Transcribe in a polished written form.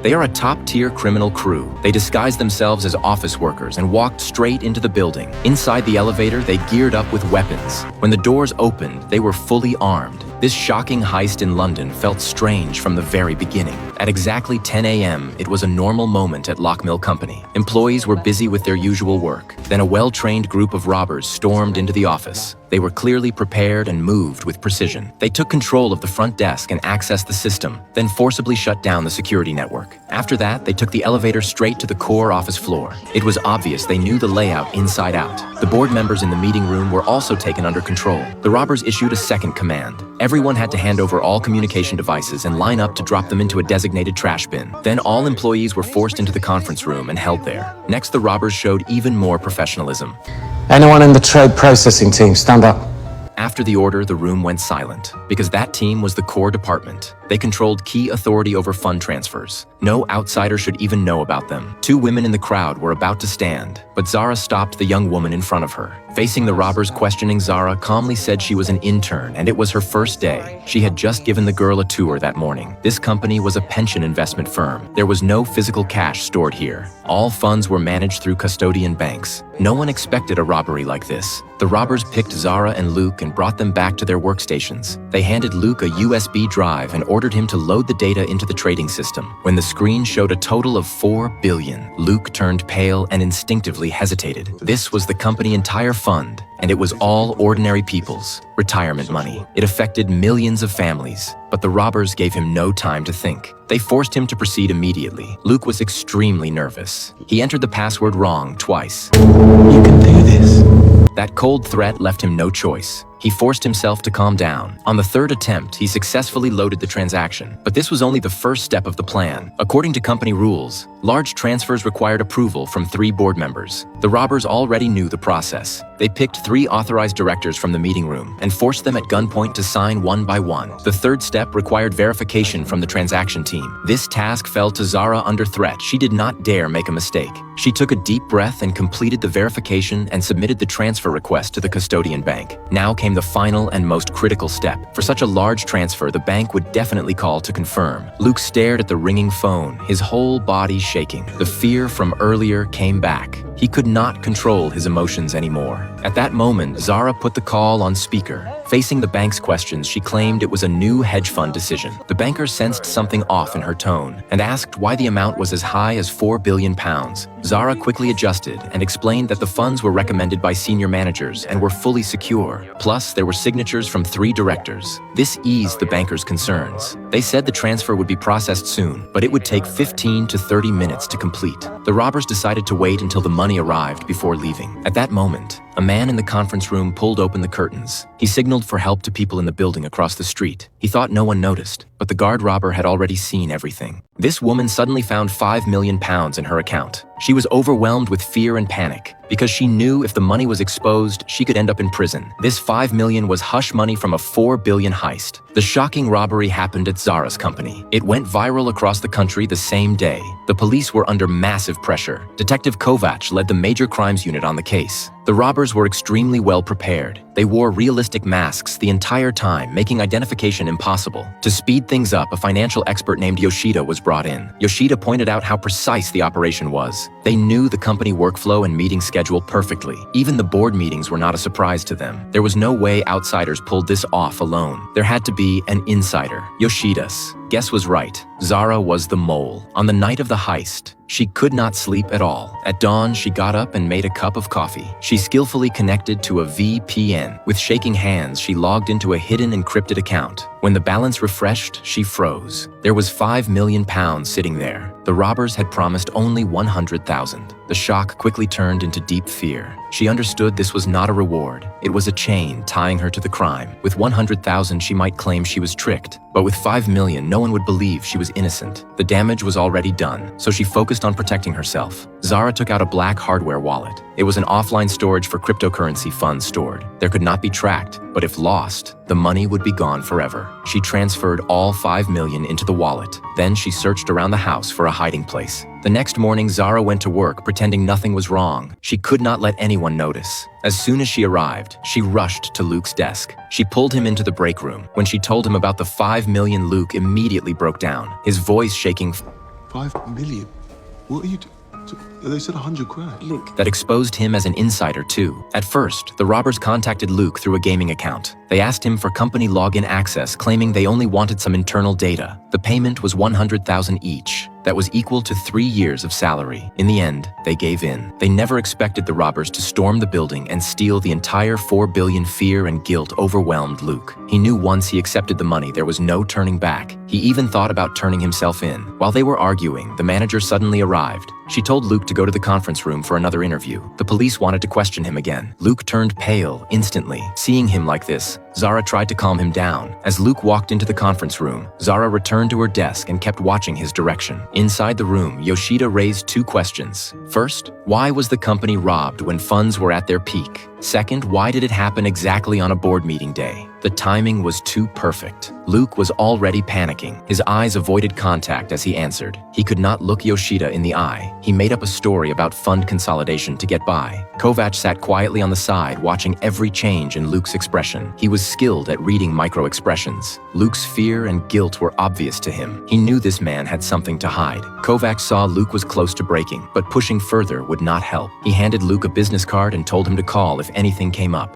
They are a top-tier criminal crew. They disguised themselves as office workers and walked straight into the building. Inside the elevator, they geared up with weapons. When the doors opened, they were fully armed. This shocking heist in London felt strange from the very beginning. At exactly 10 a.m., it was a normal moment at Lockmill Company. Employees were busy with their usual work. Then a well-trained group of robbers stormed into the office. They were clearly prepared and moved with precision. They took control of the front desk and accessed the system, then forcibly shut down the security network. After that, they took the elevator straight to the core office floor. It was obvious they knew the layout inside out. The board members in the meeting room were also taken under control. The robbers issued a second command. Everyone had to hand over all communication devices and line up to drop them into a designated trash bin. Then all employees were forced into the conference room and held there. Next, the robbers showed even more professionalism. Anyone in the trade processing team, stand up. After the order, the room went silent, because that team was the core department. They controlled key authority over fund transfers. No outsider should even know about them. Two women in the crowd were about to stand, but Zara stopped the young woman in front of her. Facing the robbers questioning, Zara calmly said she was an intern and it was her first day. She had just given the girl a tour that morning. This company was a pension investment firm. There was no physical cash stored here. All funds were managed through custodian banks. No one expected a robbery like this. The robbers picked Zara and Luke and brought them back to their workstations. They handed Luke a USB drive and ordered him to load the data into the trading system. When the screen showed a total of 4 billion, Luke turned pale and instinctively hesitated. This was the company's entire fund, and it was all ordinary people's retirement money. It affected millions of families, but the robbers gave him no time to think. They forced him to proceed immediately. Luke was extremely nervous. He entered the password wrong twice. You can do this. That cold threat left him no choice. He forced himself to calm down. On the third attempt, he successfully loaded the transaction. But this was only the first step of the plan. According to company rules, large transfers required approval from 3 board members. The robbers already knew the process. They picked 3 authorized directors from the meeting room and forced them at gunpoint to sign one by one. The third step required verification from the transaction team. This task fell to Zara under threat. She did not dare make a mistake. She took a deep breath and completed the verification and submitted the transfer request to the custodian bank. Now came the final and most critical step. For such a large transfer, the bank would definitely call to confirm. Luke stared at the ringing phone, his whole body shaking. The fear from earlier came back. He could not control his emotions anymore. At that moment, Zara put the call on speaker. Facing the bank's questions, she claimed it was a new hedge fund decision. The banker sensed something off in her tone and asked why the amount was as high as £4 billion. Zara quickly adjusted and explained that the funds were recommended by senior managers and were fully secure. Plus, there were signatures from 3 directors. This eased the banker's concerns. They said the transfer would be processed soon, but it would take 15 to 30 minutes to complete. The robbers decided to wait until the money arrived before leaving. At that moment, a man in the conference room pulled open the curtains. He signaled for help to people in the building across the street. He thought no one noticed, but the guard robber had already seen everything. This woman suddenly found £5 million in her account. She was overwhelmed with fear and panic because she knew if the money was exposed, she could end up in prison. This $5 million was hush money from a $4 billion heist. The shocking robbery happened at Zara's company. It went viral across the country the same day. The police were under massive pressure. Detective Kovac led the major crimes unit on the case. The robbers were extremely well prepared. They wore realistic masks the entire time, making identification impossible. To speed things up, a financial expert named Yoshida was brought in. Yoshida pointed out how precise the operation was. They knew the company workflow and meeting schedule perfectly. Even the board meetings were not a surprise to them. There was no way outsiders pulled this off alone. There had to be an insider. Yoshida's guess was right. Zara was the mole. On the night of the heist, she could not sleep at all. At dawn, she got up and made a cup of coffee. She skillfully connected to a VPN. With shaking hands, she logged into a hidden encrypted account. When the balance refreshed, she froze. There was £5 million sitting there. The robbers had promised only 100,000. The shock quickly turned into deep fear. She understood this was not a reward. It was a chain tying her to the crime. With 100,000, she might claim she was tricked. But with 5 million, no one would believe she was innocent. The damage was already done, so she focused on protecting herself. Zara took out a black hardware wallet. It was an offline storage for cryptocurrency funds stored. There could not be tracked, but if lost, the money would be gone forever. She transferred all 5 million into the wallet. Then she searched around the house for a hiding place. The next morning, Zara went to work pretending nothing was wrong. She could not let anyone notice. As soon as she arrived, she rushed to Luke's desk. She pulled him into the break room. When she told him about the 5 million, Luke immediately broke down, his voice shaking. 5 million? What are you doing? They said 100 grand. Luke. That exposed him as an insider too. At first, the robbers contacted Luke through a gaming account. They asked him for company login access, claiming they only wanted some internal data. The payment was $100,000 each. That was equal to 3 years of salary. In the end, they gave in. They never expected the robbers to storm the building and steal the entire $4 billion. Fear and guilt overwhelmed Luke. He knew once he accepted the money, there was no turning back. He even thought about turning himself in. While they were arguing, the manager suddenly arrived. She told Luke to go to the conference room for another interview. The police wanted to question him again. Luke turned pale instantly. Seeing him like this, Zara tried to calm him down. As Luke walked into the conference room, Zara returned to her desk and kept watching his direction. Inside the room, Yoshida raised 2 questions. First, why was the company robbed when funds were at their peak? Second, why did it happen exactly on a board meeting day? The timing was too perfect. Luke was already panicking. His eyes avoided contact as he answered. He could not look Yoshida in the eye. He made up a story about fund consolidation to get by. Kovac sat quietly on the side, watching every change in Luke's expression. He was skilled at reading micro-expressions. Luke's fear and guilt were obvious to him. He knew this man had something to hide. Kovac saw Luke was close to breaking, but pushing further would not help. He handed Luke a business card and told him to call if anything came up.